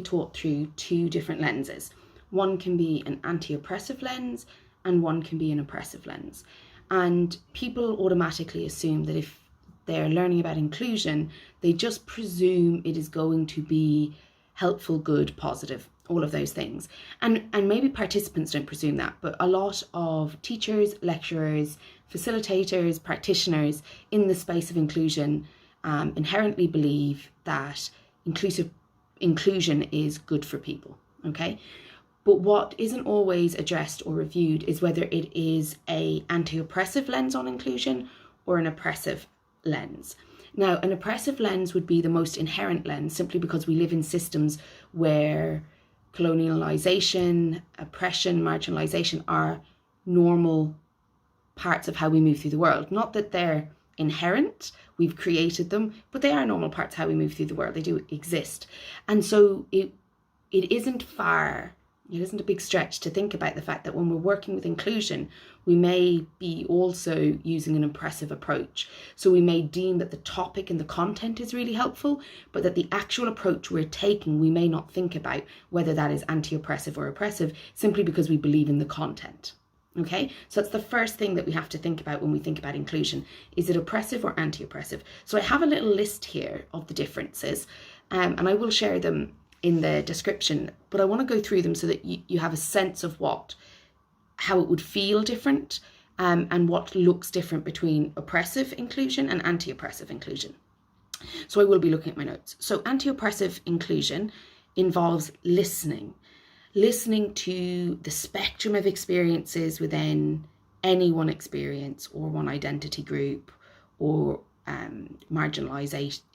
taught through two different lenses. One can be an anti-oppressive lens and one can be an oppressive lens. And people automatically assume that if they're learning about inclusion, they just presume it is going to be helpful, good, positive, all of those things. And maybe participants don't presume that, but a lot of teachers, lecturers, facilitators, practitioners in the space of inclusion inherently believe that inclusion is good for people, okay? But what isn't always addressed or reviewed is whether it is an anti-oppressive lens on inclusion or an oppressive lens. Now, an oppressive lens would be the most inherent lens simply because we live in systems where colonialization, oppression, marginalization are normal parts of how we move through the world. Not that they're inherent, we've created them, but they are normal parts of how we move through the world. They do exist. And so it isn't a big stretch to think about the fact that when we're working with inclusion, we may be also using an oppressive approach. So we may deem that the topic and the content is really helpful, but that the actual approach we're taking, we may not think about whether that is anti-oppressive or oppressive, simply because we believe in the content. Okay, so that's the first thing that we have to think about when we think about inclusion. Is it oppressive or anti-oppressive? So I have a little list here of the differences, and I will share them in the description, but I want to go through them so that you have a sense of how it would feel different, and what looks different between oppressive inclusion and anti-oppressive inclusion. So I will be looking at my notes. So anti-oppressive inclusion involves listening to the spectrum of experiences within any one experience or one identity group or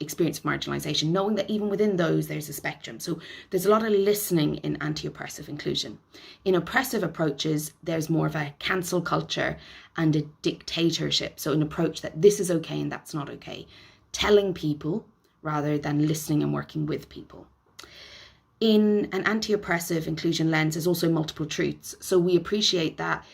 experience of marginalization, knowing that even within those there's a spectrum. So there's a lot of listening in anti-oppressive inclusion. In oppressive approaches, there's more of a cancel culture and a dictatorship. So an approach that this is okay and that's not okay, telling people rather than listening and working with people. In an anti-oppressive inclusion lens, there's also multiple truths. So we appreciate that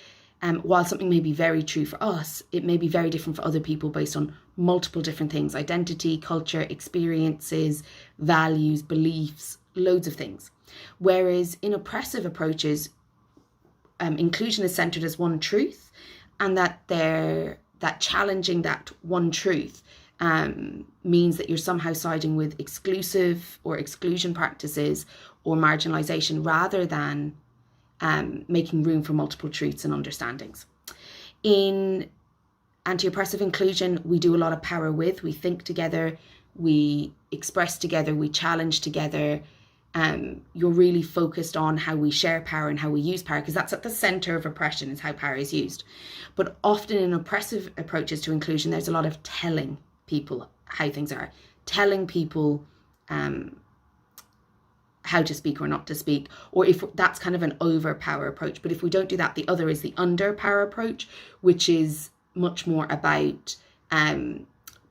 while something may be very true for us, it may be very different for other people based on multiple different things: identity, culture, experiences, values, beliefs, loads of things. Whereas in oppressive approaches, inclusion is centered as one truth, and that challenging that one truth means that you're somehow siding with exclusive or exclusion practices or marginalization rather than making room for multiple truths and understandings. In anti-oppressive inclusion, we do a lot of power with. We think together, we express together, we challenge together. You're really focused on how we share power and how we use power, because that's at the center of oppression, is how power is used. But often in oppressive approaches to inclusion, there's a lot of telling people how things are, telling people how to speak or not to speak, or if that's kind of an overpower approach. But if we don't do that, the other is the underpower approach, which is much more about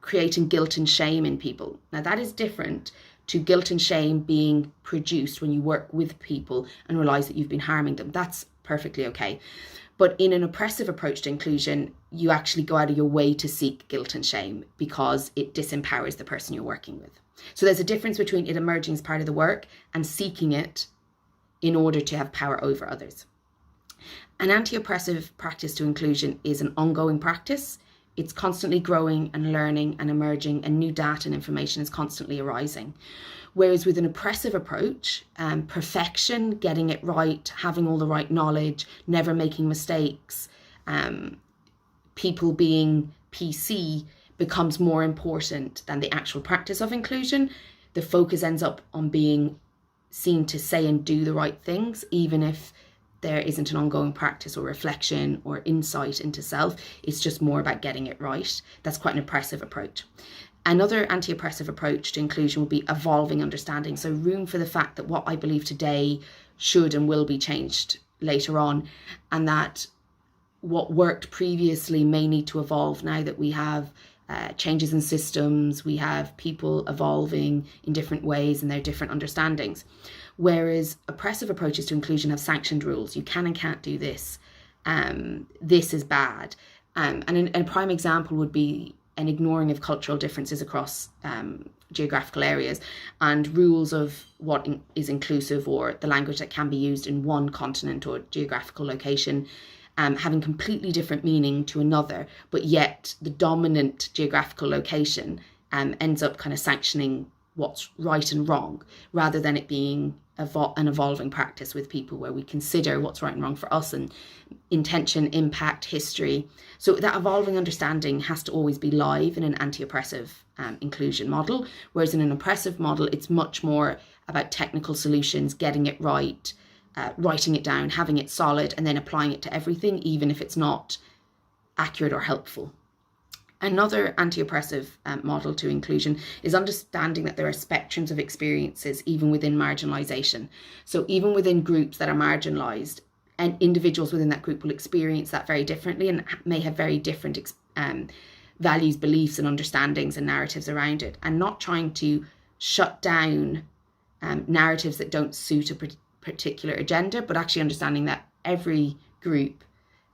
creating guilt and shame in people. Now that is different to guilt and shame being produced when you work with people and realize that you've been harming them. That's perfectly okay. But in an oppressive approach to inclusion, you actually go out of your way to seek guilt and shame because it disempowers the person you're working with. So there's a difference between it emerging as part of the work and seeking it in order to have power over others. An anti-oppressive practice to inclusion is an ongoing practice. It's constantly growing and learning and emerging, and new data and information is constantly arising. Whereas with an oppressive approach, perfection, getting it right, having all the right knowledge, never making mistakes, people being PC becomes more important than the actual practice of inclusion. The focus ends up on being seen to say and do the right things, even if there isn't an ongoing practice or reflection or insight into self. It's just more about getting it right. That's quite an oppressive approach. Another anti-oppressive approach to inclusion will be evolving understanding. So room for the fact that what I believe today should and will be changed later on, and that what worked previously may need to evolve now that we have changes in systems, we have people evolving in different ways and their different understandings. Whereas oppressive approaches to inclusion have sanctioned rules. You can and can't do this. This is bad. And a prime example would be an ignoring of cultural differences across geographical areas, and rules of what is inclusive, or the language that can be used in one continent or geographical location, having completely different meaning to another, but yet the dominant geographical location ends up kind of sanctioning what's right and wrong, rather than it being an evolving practice with people where we consider what's right and wrong for us, and intention, impact, history. So that evolving understanding has to always be live in an anti-oppressive inclusion model, whereas in an oppressive model, it's much more about technical solutions, getting it right, writing it down, having it solid, and then applying it to everything, even if it's not accurate or helpful. Another anti-oppressive model to inclusion is understanding that there are spectrums of experiences even within marginalisation. So even within groups that are marginalised, and individuals within that group will experience that very differently and may have very different values, beliefs and understandings and narratives around it, and not trying to shut down narratives that don't suit a particular agenda, but actually understanding that every group,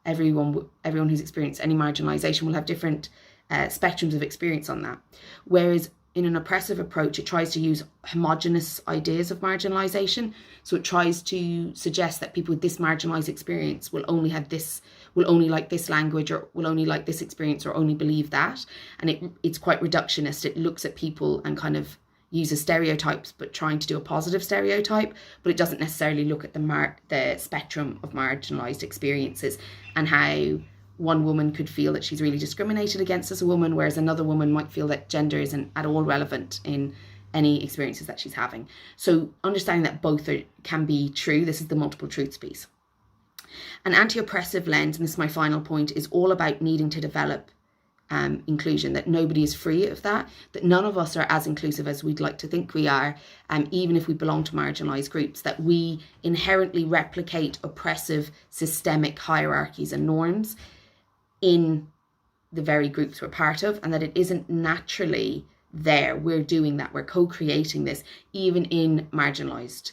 everyone who's experienced any marginalisation will have different spectrums of experience on that. Whereas in an oppressive approach, it tries to use homogenous ideas of marginalisation. So it tries to suggest that people with this marginalised experience will only have this, will only like this language, or will only like this experience, or only believe that. And it's quite reductionist. It looks at people and kind of uses stereotypes, but trying to do a positive stereotype, but it doesn't necessarily look at the spectrum of marginalised experiences, and how one woman could feel that she's really discriminated against as a woman, whereas another woman might feel that gender isn't at all relevant in any experiences that she's having. So understanding that both can be true. This is the multiple truths piece. An anti-oppressive lens, and this is my final point, is all about needing to develop inclusion, that nobody is free of that none of us are as inclusive as we'd like to think we are, even if we belong to marginalised groups, that we inherently replicate oppressive systemic hierarchies and norms in the very groups we're part of, and that it isn't naturally there. We're doing that. We're co-creating this, even in marginalised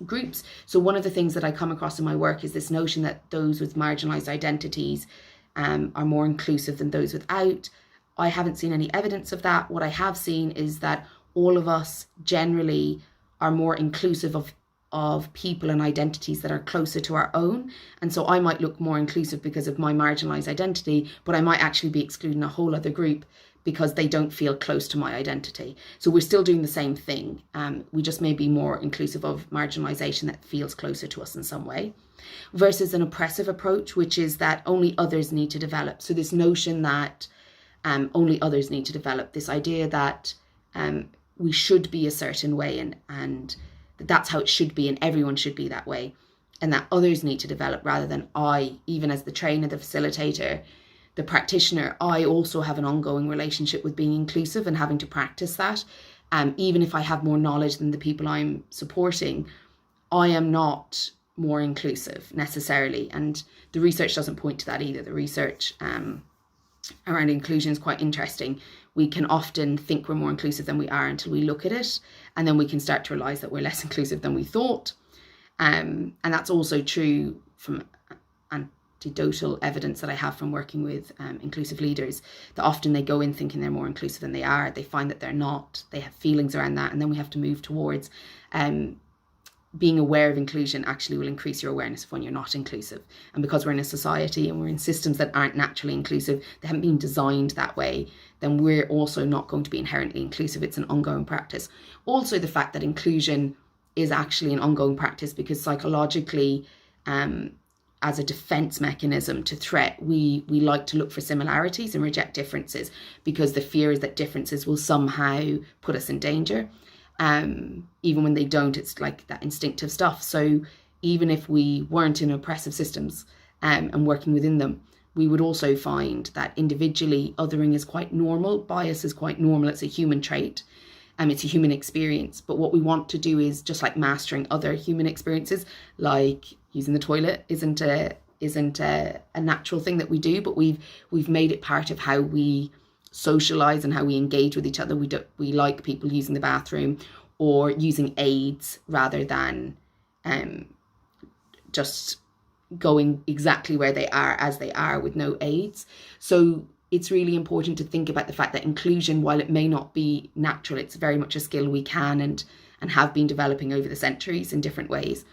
groups. So one of the things that I come across in my work is this notion that those with marginalised identities are more inclusive than those without. I haven't seen any evidence of that. What I have seen is that all of us generally are more inclusive of people and identities that are closer to our own. And so I might look more inclusive because of my marginalised identity, but I might actually be excluding a whole other group because they don't feel close to my identity. So we're still doing the same thing. We just may be more inclusive of marginalisation that feels closer to us in some way, versus an oppressive approach, which is that only others need to develop. So this notion that only others need to develop, this idea that we should be a certain way, and that's how it should be, and everyone should be that way, and that others need to develop rather than I, even as the trainer, the facilitator, the practitioner, I also have an ongoing relationship with being inclusive and having to practice that. Even if I have more knowledge than the people I'm supporting, I am not more inclusive necessarily. And the research doesn't point to that either. The research around inclusion is quite interesting. We can often think we're more inclusive than we are until we look at it, and then we can start to realise that we're less inclusive than we thought. And that's also true from anecdotal evidence that I have from working with inclusive leaders, that often they go in thinking they're more inclusive than they are. They find that they're not. They have feelings around that, and then we have to move towards being aware of inclusion actually will increase your awareness of when you're not inclusive. And because we're in a society and we're in systems that aren't naturally inclusive, they haven't been designed that way, then we're also not going to be inherently inclusive. It's an ongoing practice. Also, the fact that inclusion is actually an ongoing practice because psychologically, as a defense mechanism to threat, we like to look for similarities and reject differences, because the fear is that differences will somehow put us in danger. Even when they don't, it's like that instinctive stuff. So even if we weren't in oppressive systems and working within them, we would also find that individually othering is quite normal, bias is quite normal, it's a human trait, it's a human experience. But what we want to do is, just like mastering other human experiences, like using the toilet isn't a natural thing that we do, but we've made it part of how we socialize and how we engage with each other. We like people using the bathroom or using aids rather than just going exactly where they are as they are with no aids. So it's really important to think about the fact that inclusion, while it may not be natural, it's very much a skill we can and have been developing over the centuries in different ways.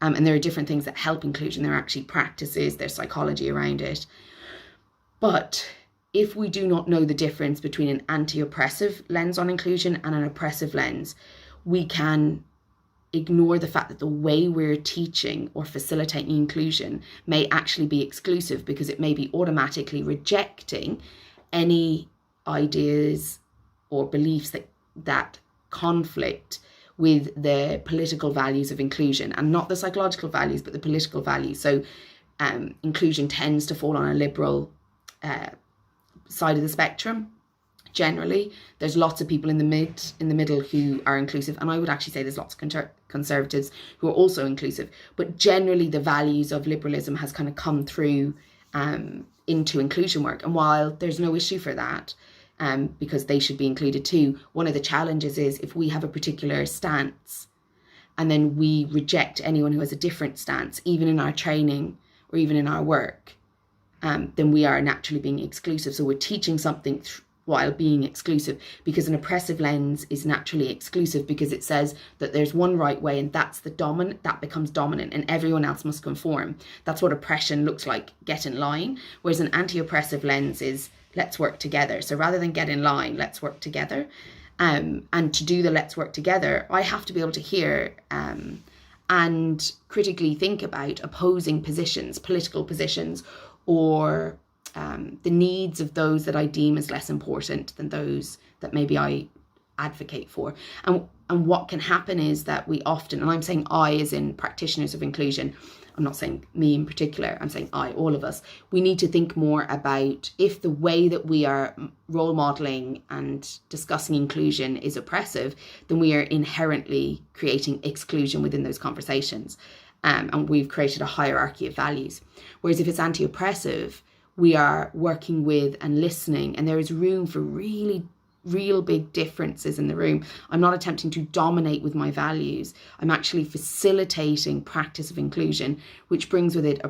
And there are different things that help inclusion. There are actually practices, there's psychology around it. But if we do not know the difference between an anti-oppressive lens on inclusion and an oppressive lens, we can ignore the fact that the way we're teaching or facilitating inclusion may actually be exclusive, because it may be automatically rejecting any ideas or beliefs that conflict with the political values of inclusion, and not the psychological values, but the political values. So inclusion tends to fall on a liberal side of the spectrum. Generally, there's lots of people in the middle who are inclusive, and I would actually say there's lots of conservatives who are also inclusive. But generally, the values of liberalism has kind of come through into inclusion work. And while there's no issue for that, because they should be included too, one of the challenges is if we have a particular stance and then we reject anyone who has a different stance, even in our training or even in our work, then we are naturally being exclusive. So we're teaching something while being exclusive, because an oppressive lens is naturally exclusive, because it says that there's one right way and that's the dominant, that becomes dominant, and everyone else must conform. That's what oppression looks like, get in line. Whereas an anti-oppressive lens is let's work together. So rather than get in line, let's work together. And to do the let's work together, I have to be able to hear and critically think about opposing positions, political positions, or the needs of those that I deem as less important than those that maybe I advocate for. And what can happen is that we often, and I'm saying I as in practitioners of inclusion, I'm not saying me in particular, I'm saying I, all of us, we need to think more about if the way that we are role modeling and discussing inclusion is oppressive, then we are inherently creating exclusion within those conversations. And we've created a hierarchy of values. Whereas if it's anti-oppressive, we are working with and listening, and there is room for real big differences in the room. I'm not attempting to dominate with my values. I'm actually facilitating practice of inclusion, which brings with it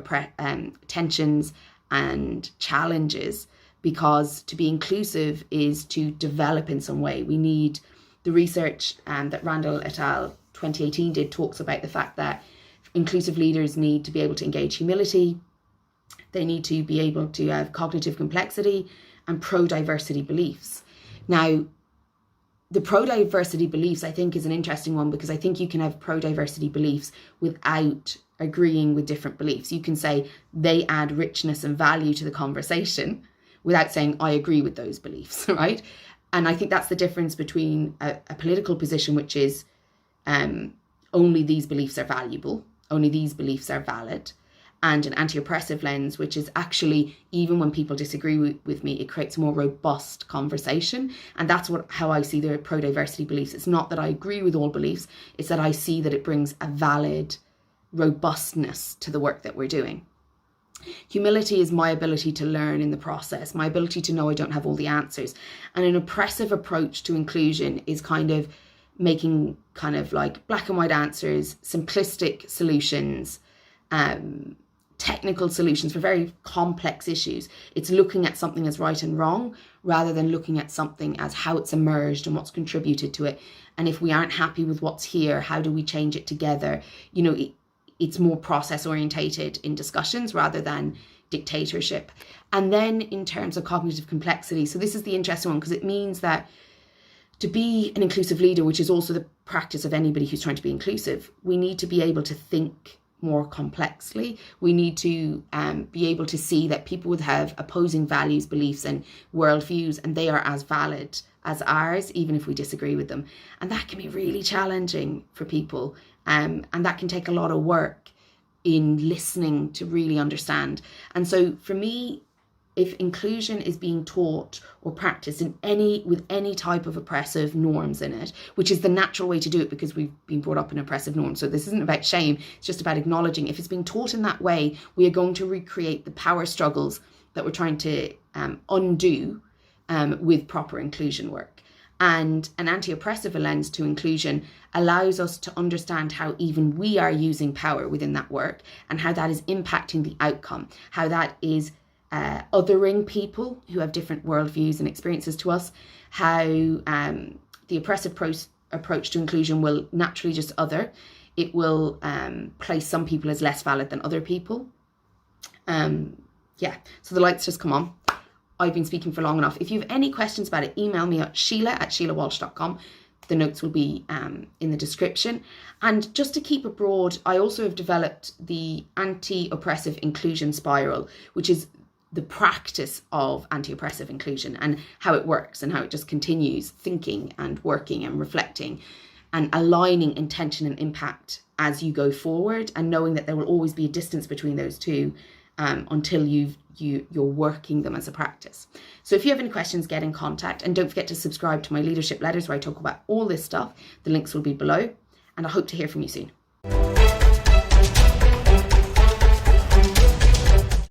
tensions and challenges, because to be inclusive is to develop in some way. We need the research that Randall et al. 2018 did talks about the fact that inclusive leaders need to be able to engage humility. They need to be able to have cognitive complexity and pro-diversity beliefs. Now, the pro-diversity beliefs, I think, is an interesting one, because I think you can have pro-diversity beliefs without agreeing with different beliefs. You can say they add richness and value to the conversation without saying I agree with those beliefs, right? And I think that's the difference between a political position, which is only these beliefs are valuable, only these beliefs are valid, and an anti-oppressive lens, which is actually, even when people disagree with me, it creates a more robust conversation. And that's how I see the pro-diversity beliefs. It's not that I agree with all beliefs, it's that I see that it brings a valid robustness to the work that we're doing. Humility is my ability to learn in the process, my ability to know I don't have all the answers. And an oppressive approach to inclusion is kind of making kind of like black and white answers, simplistic solutions, technical solutions for very complex issues. It's looking at something as right and wrong rather than looking at something as how it's emerged and what's contributed to it. And if we aren't happy with what's here, how do we change it together? You know, it's more process orientated in discussions rather than dictatorship. And then in terms of cognitive complexity, so this is the interesting one, because it means that to be an inclusive leader, which is also the practice of anybody who's trying to be inclusive, we need to be able to think more complexly. We need to be able to see that people would have opposing values, beliefs and worldviews, and they are as valid as ours, even if we disagree with them. And that can be really challenging for people. And that can take a lot of work in listening to really understand. And so for me, if inclusion is being taught or practiced with any type of oppressive norms in it, which is the natural way to do it because we've been brought up in oppressive norms. So this isn't about shame, it's just about acknowledging if it's being taught in that way, we are going to recreate the power struggles that we're trying to undo with proper inclusion work. And an anti-oppressive lens to inclusion allows us to understand how even we are using power within that work and how that is impacting the outcome, how that is othering people who have different worldviews and experiences to us, how the oppressive approach to inclusion will naturally just other. It will place some people as less valid than other people. So the lights just come on. I've been speaking for long enough. If you have any questions about it, email me at sheila@sheilawalsh.com. The notes will be in the description. And just to keep it broad, I also have developed the Anti-Oppressive Inclusion Spiral, which is the practice of anti-oppressive inclusion and how it works and how it just continues thinking and working and reflecting and aligning intention and impact as you go forward, and knowing that there will always be a distance between those two until you're working them as a practice. So if you have any questions, get in contact, and don't forget to subscribe to my leadership letters where I talk about all this stuff. The links will be below, and I hope to hear from you soon.